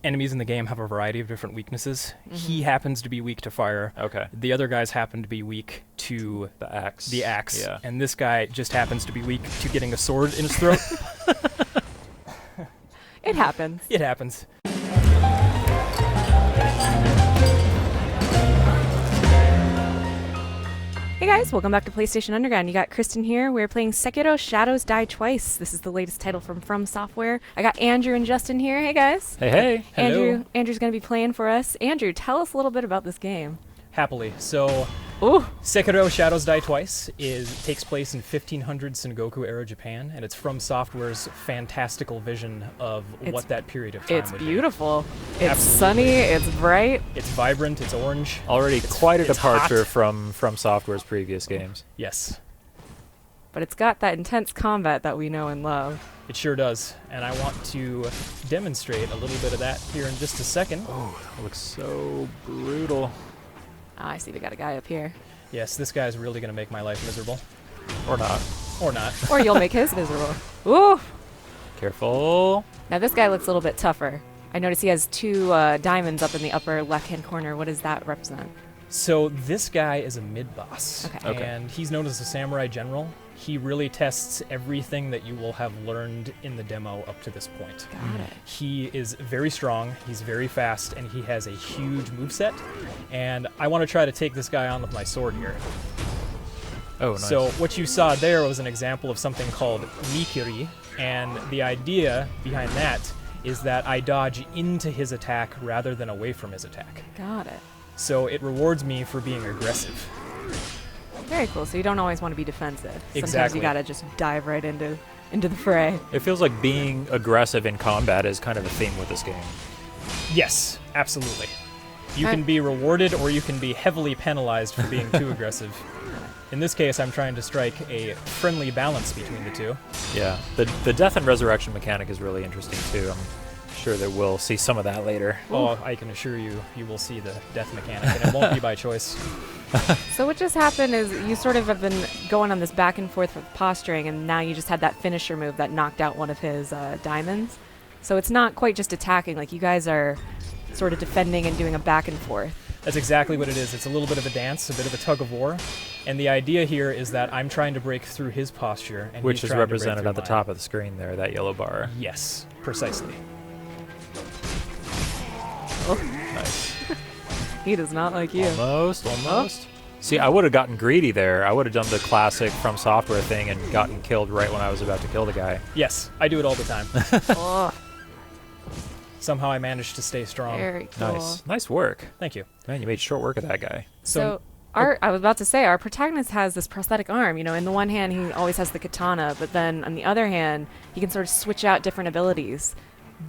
Enemies in the game have a variety of different weaknesses. He happens to be weak to fire. Okay. The other guys happen to be weak to The axe. Yeah. And this guy just happens to be weak to getting a sword in his throat. It happens. It happens. Hey guys, welcome back to PlayStation Underground. You got Kristen here. We're playing Sekiro Shadows Die Twice. This is the latest title from Software. I got Andrew and Justin here. Hey guys. Hey, hey. Hello. Andrew's going to be playing for us. Andrew, tell us a little bit about this game. Happily. So, Ooh. Sekiro Shadows Die Twice takes place in 1500 Sengoku era Japan, and it's from Software's fantastical vision of what that period of time It's would beautiful. It's Absolutely. sunny. It's bright. It's vibrant. It's orange. Already quite a it's departure hot. from Software's previous games. Yes, But it's got that intense combat that we know and love. it sure does. And I want to demonstrate a little bit of that here in just a second. Oh, that looks so brutal. Ah, I see we got a guy up here. Yes, this guy's really going to make my life miserable. Or not. Or not. Or you'll make his miserable. Ooh. Careful. Now this guy looks a little bit tougher. I notice he has two diamonds up in the upper left-hand corner. What does that represent? So this guy is a mid-boss, Okay. and he's known as a samurai general. He really tests everything that you will have learned in the demo up to this point. Got it. He is very strong, he's very fast, and he has a huge moveset. And I want to try to take this guy on with my sword here. Oh, nice. So what you saw there was an example of something called mikiri, and the idea behind that is that I dodge into his attack rather than away from his attack. Got it. So it rewards me for being aggressive. Very cool. So you don't always want to be defensive. Sometimes Exactly. you gotta just dive right into the fray. It feels like being aggressive in combat is kind of a theme with this game. Yes, absolutely. You can be rewarded or you can be heavily penalized for being too aggressive. In this case, I'm trying to strike a friendly balance between the two. Yeah. The death and resurrection mechanic is really interesting too. I'm sure that we'll see some of that later. Oh, I can assure you, you will see the death mechanic, and it won't be by choice. So what just happened is you sort of have been going on this back and forth with posturing, and now you just had that finisher move that knocked out one of his diamonds. So it's not quite just attacking. Like, you guys are sort of defending and doing a back and forth. That's exactly what it is. It's a little bit of a dance, a bit of a tug of war. And the idea here is that I'm trying to break through his posture, and Which he's is trying to break represented through at the mine. top of the screen there, that yellow bar. Yes, precisely. Nice. He does not like you. Almost. See, I would have gotten greedy there. I would have done the classic From Software thing and gotten killed right when I was about to kill the guy. Yes, I do it all the time. Oh, Somehow I managed to stay strong. very cool. Nice work. Thank you. Man, you made short work of that guy. So I was about to say, our protagonist has this prosthetic arm. You know, in the one hand, he always has the katana, but then on the other hand, he can sort of switch out different abilities.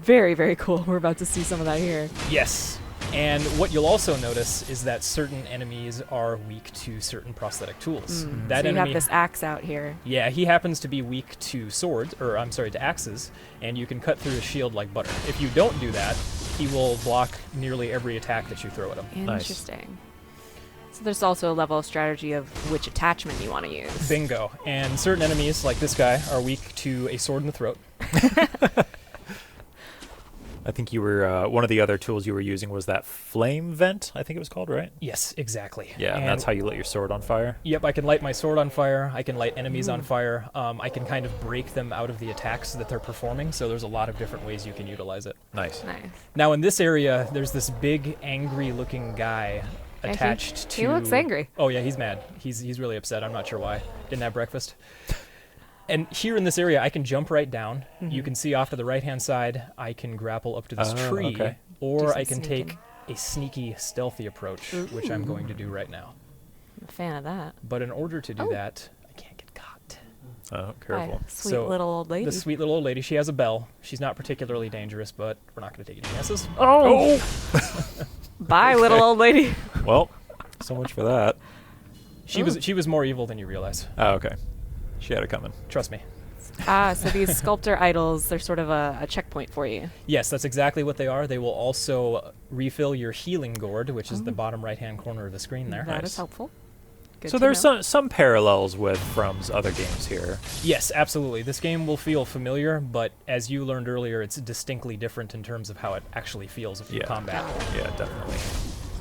Very, very cool. We're about to see some of that here. Yes. And what you'll also notice is that certain enemies are weak to certain prosthetic tools. That So you enemy, have this axe out here. yeah, he happens to be weak to swords, or I'm sorry, to axes, and you can cut through his shield like butter. If you don't do that, he will block nearly every attack that you throw at him. Nice. Interesting. So there's also a level of strategy of which attachment you want to use. Bingo. And certain enemies, like this guy, are weak to a sword in the throat. I think you were one of the other tools you were using was that flame vent, I think it was called, right? Yes, exactly. Yeah, and that's how you lit your sword on fire. Yep, I can light my sword on fire. I can light enemies on fire. I can kind of break them out of the attacks that they're performing, so there's a lot of different ways you can utilize it. Nice. Nice. Now, in this area, there's this big, angry-looking guy Yeah, attached to... he looks angry. Oh, yeah, he's mad. He's really upset. I'm not sure why. Didn't have breakfast. And here in this area, I can jump right down. You can see off to the right-hand side, I can grapple up to this tree, okay. or some I can sneaking. take a sneaky, stealthy approach, which I'm going to do right now. I'm a fan of that. But in order to do Oh. that, I can't get caught. Oh, careful. Hi, sweet So, little old lady. The sweet little old lady, she has a bell. She's not particularly dangerous, but we're not going to take any chances. Oh! Bye, little old lady. Well, so much for that. She was more evil than you realize. Oh, okay. She had it coming. Trust me. So these sculptor idols, they're sort of a checkpoint for you. Yes, that's exactly what they are. They will also refill your healing gourd, which is the bottom right-hand corner of the screen there. That is helpful. Good So to there's know. some parallels with From's other games here. Yes, absolutely. This game will feel familiar, but as you learned earlier, it's distinctly different in terms of how it actually feels in combat. Yeah, definitely.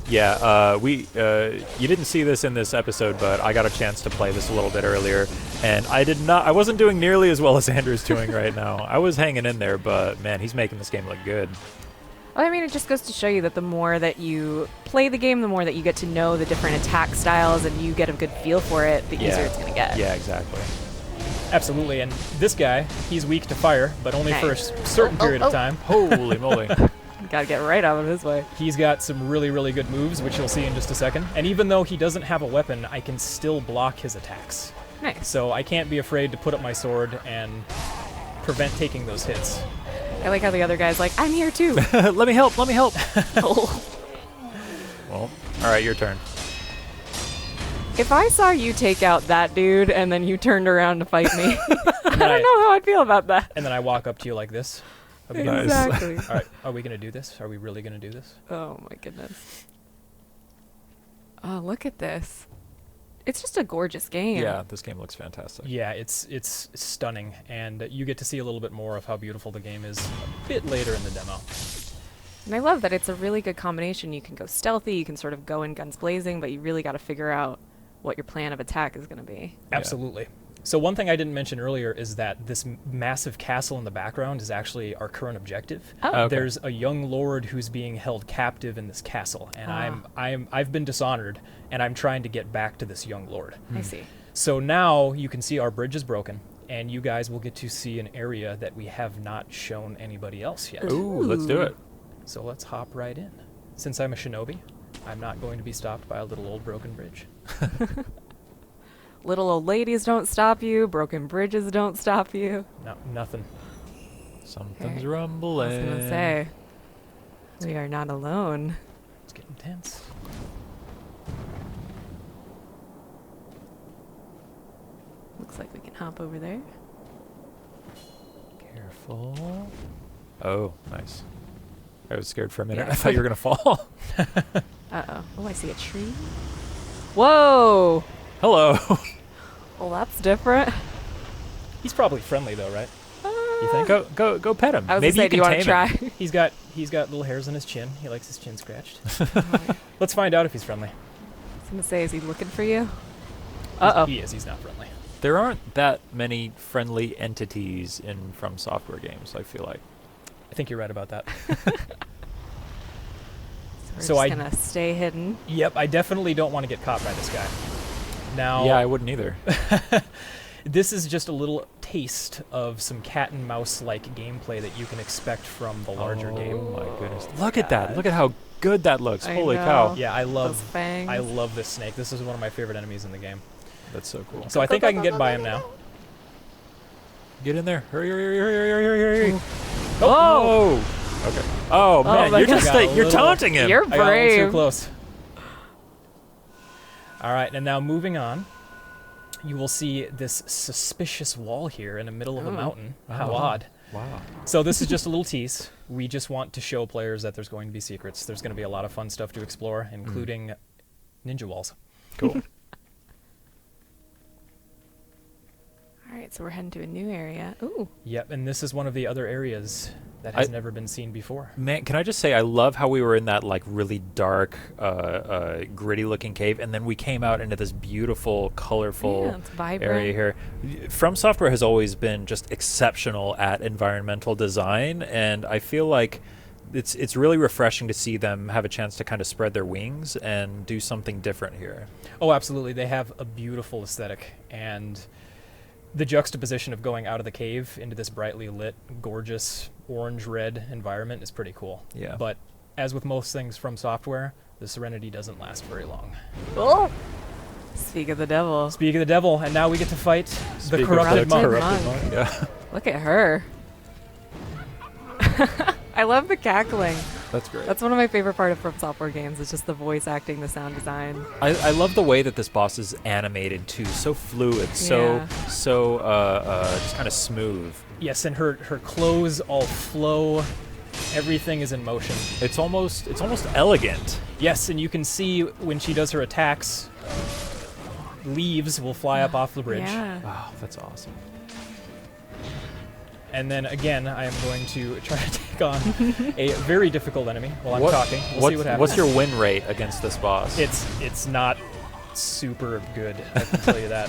Yeah, you didn't see this in this episode, but I got a chance to play this a little bit earlier, and I wasn't doing nearly as well as Andrew's doing right now. I was hanging in there, but man, he's making this game look good. Well, I mean, it just goes to show you that the more that you play the game, the more that you get to know the different attack styles and you get a good feel for it, the easier it's going to get. Yeah, exactly. Absolutely, and this guy, he's weak to fire, but only for a certain period of time. Holy moly. Gotta get right out of his way. He's got some really, really good moves, which you'll see in just a second. And even though he doesn't have a weapon, I can still block his attacks. Nice. So I can't be afraid to put up my sword and prevent taking those hits. I like how the other guy's like, I'm here too. Let me help, let me help. Oh. Well, all right, your turn. If I saw you take out that dude and then you turned around to fight me, I don't I- know how I'd feel about that. And then I walk up to you like this. Are we gonna- Exactly. All right, are we going to do this? Are we really going to do this? Oh my goodness. Oh, look at this. It's just a gorgeous game. Yeah, this game looks fantastic. Yeah, it's stunning, and you get to see a little bit more of how beautiful the game is a bit later in the demo. And I love that it's a really good combination. You can go stealthy, you can sort of go in guns blazing, but you really got to figure out what your plan of attack is going to be. Absolutely. So one thing I didn't mention earlier is that this massive castle in the background is actually our current objective. Oh. Okay. There's a young lord who's being held captive in this castle, and I've been dishonored, and I'm trying to get back to this young lord. I see. So now you can see our bridge is broken, and you guys will get to see an area that we have not shown anybody else yet. Ooh, let's do it. So let's hop right in. Since I'm a shinobi, I'm not going to be stopped by a little old broken bridge. Little old ladies don't stop you. Broken bridges don't stop you. No, nothing. Something's Okay. rumbling. I was going to say, we are not alone. It's getting tense. Looks like we can hop over there. Careful. Oh, nice. I was scared for a minute. Yeah. I thought you were going to fall. Uh-oh. Oh, I see a tree. Whoa! Hello. Well, that's different. He's probably friendly though, right? You think? Go pet him. I was Maybe gonna say, do you want can to tame try? him. He's got little hairs on his chin. He likes his chin scratched. Let's find out if he's friendly. I was gonna say, is he looking for you? Uh-oh. He is. He's not friendly. There aren't that many friendly entities in From Software games, I feel like. I think you're right about that. We're So just I- gonna stay hidden. Yep, I definitely don't want to get caught by this guy. Now, Yeah, I wouldn't either. this is just a little taste of some cat and mouse like gameplay that you can expect from the larger game. Oh my goodness. Look at that. Look at how good that looks. I Holy know. cow. Yeah, I Those love fangs. this snake. This is one of my favorite enemies in the game. That's so cool. So I think I can get by him now. Get in there. Hurry, hurry, hurry, hurry, hurry, hurry, hurry. Oh! Oh! Okay. Oh, man, my you're just God. like, you're Little- taunting him. You're I got a little too brave. close. All right, and now moving on, you will see this suspicious wall here in the middle of a Oh. mountain. How Oh. odd. Wow. So this is just a little tease. We just want to show players that there's going to be secrets. There's going to be a lot of fun stuff to explore, including ninja walls. Cool. All right, so we're heading to a new area. Ooh. Yep, and this is one of the other areas that has never been seen before. Man, can I just say, I love how we were in that like really dark, gritty-looking cave, and then we came out into this beautiful, colorful Yeah, it's vibrant. area here. From Software has always been just exceptional at environmental design, and I feel like it's really refreshing to see them have a chance to kind of spread their wings and do something different here. Oh, absolutely. They have a beautiful aesthetic, and the juxtaposition of going out of the cave into this brightly lit, gorgeous orange-red environment is pretty cool. Yeah. But as with most things from Software, the serenity doesn't last very long. Oh! Speak of the devil. Speak of the devil, and now we get to fight Speak the of corrupted monk. corrupted monk. Yeah. Look at her. I love the cackling. That's great. That's one of my favorite part of From Software games. It's just the voice acting, the sound design. I love the way that this boss is animated too, so fluid, Yeah. so just kind of smooth. Yes, and her clothes all flow. Everything is in motion. It's almost elegant. Yes, and you can see when she does her attacks, leaves will fly up off the bridge. Yeah. Oh, that's awesome. And then again, I am going to try to take on a very difficult enemy while I'm talking. We'll see what happens. What's your win rate against this boss? It's not super good, I can tell you that.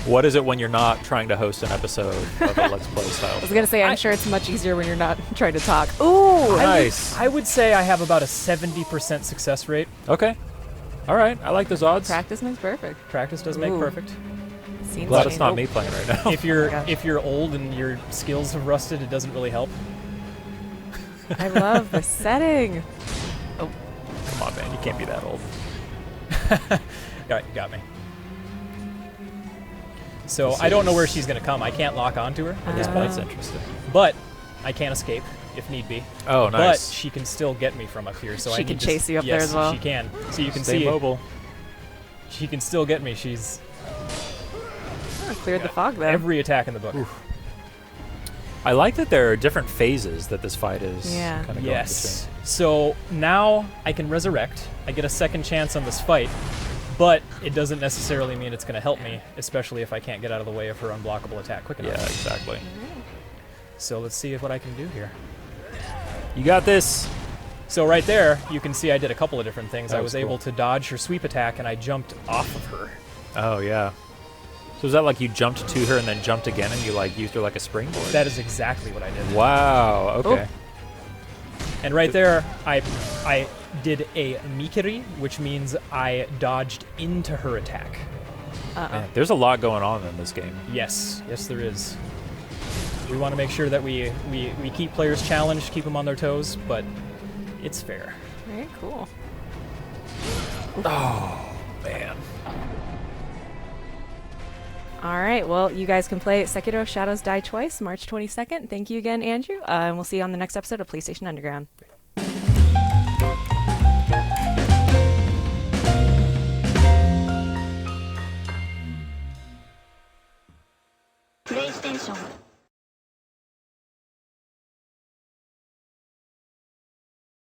What is it when you're not trying to host an episode of a Let's Play style? I was gonna say, I'm sure it's much easier when you're not trying to talk. Ooh, Nice. I would say I have about a 70% success rate. Okay. All right. I like those odds. practice makes perfect. Practice does make Ooh. perfect. Scenes Glad change. it's not me playing right now. If you're gosh. if you're old and your skills have rusted, it doesn't really help. I love the setting. Come on, man. You can't be that old. All right, you got me. So I don't know where she's gonna come. I can't lock onto her at this point, That's interesting. but I can escape if need be. Oh, But nice. she can still get me from up here. So She I can need to chase you up there yes, as well. She can. So you can Stay see mobile. she can still get me. She's Oh, cleared the fog there. every attack in the book. I like that there are different phases that this fight is Yeah. kind of going Yes. So now I can resurrect. I get a second chance on this fight, but it doesn't necessarily mean it's going to help me, especially if I can't get out of the way of her unblockable attack quick between. enough. Yeah, exactly. So let's see what I can do here. You got this. So right there, you can see I did a couple of different things. That I was was able cool. to dodge her sweep attack, and I jumped off of her. Oh, yeah. So is that like you jumped to her and then jumped again and you like used her like a springboard? That is exactly what I did. Wow. Okay. And right there, I did a mikiri, which means I dodged into her attack. Man, there's a lot going on in this game. Yes, yes there is. We want to make sure that we keep players challenged, keep them on their toes, but it's fair. Very cool. Oh, man. All right, well, you guys can play Sekiro Shadows Die Twice, March 22nd. Thank you again, Andrew. And we'll see you on the next episode of PlayStation Underground. PlayStation